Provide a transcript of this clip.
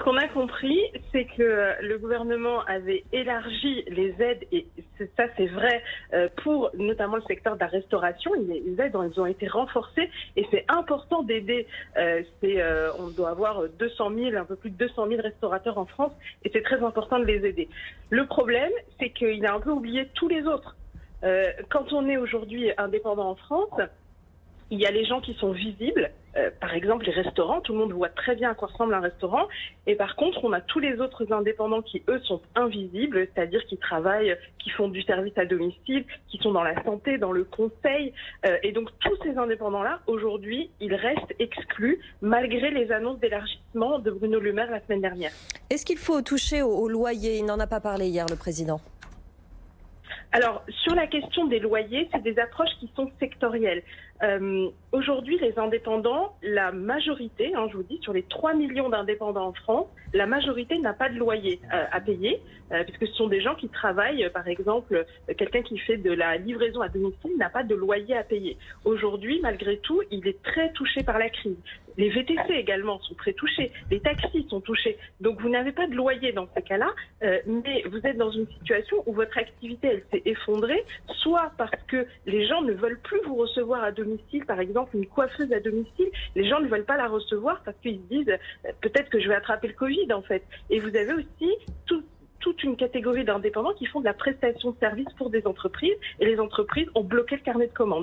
Ce qu'on a compris, c'est que le gouvernement avait élargi les aides, et ça c'est vrai, pour notamment le secteur de la restauration. Les aides, elles ont été renforcées et c'est important d'aider. On doit avoir 200 000, un peu plus de 200 000 restaurateurs en France et c'est très important de les aider. Le problème, c'est qu'il a un peu oublié tous les autres. Quand on est aujourd'hui indépendant en France, il y a les gens qui sont visibles, par exemple les restaurants, tout le monde voit très bien à quoi ressemble un restaurant, et par contre on a tous les autres indépendants qui eux sont invisibles, c'est-à-dire qui travaillent, qui font du service à domicile, qui sont dans la santé, dans le conseil, et donc tous ces indépendants-là, aujourd'hui, ils restent exclus malgré les annonces d'élargissement de Bruno Le Maire la semaine dernière. Est-ce qu'il faut toucher au loyer? Il n'en a pas parlé hier, le président. Alors, sur la question des loyers, c'est des approches qui sont sectorielles. Aujourd'hui, les indépendants, la majorité, je vous dis, sur les 3 millions d'indépendants en France, la majorité n'a pas de loyer à payer, puisque ce sont des gens qui travaillent, par exemple, quelqu'un qui fait de la livraison à domicile n'a pas de loyer à payer. Aujourd'hui, malgré tout, il est très touché par la crise. Les VTC également sont très touchés, les taxis sont touchés. Donc vous n'avez pas de loyer dans ces cas-là, mais vous êtes dans une situation où votre activité elle s'est effondrée, soit parce que les gens ne veulent plus vous recevoir à domicile, par exemple une coiffeuse à domicile, les gens ne veulent pas la recevoir parce qu'ils se disent peut-être que je vais attraper le Covid en fait. Et vous avez aussi toute une catégorie d'indépendants qui font de la prestation de services pour des entreprises et les entreprises ont bloqué le carnet de commandes.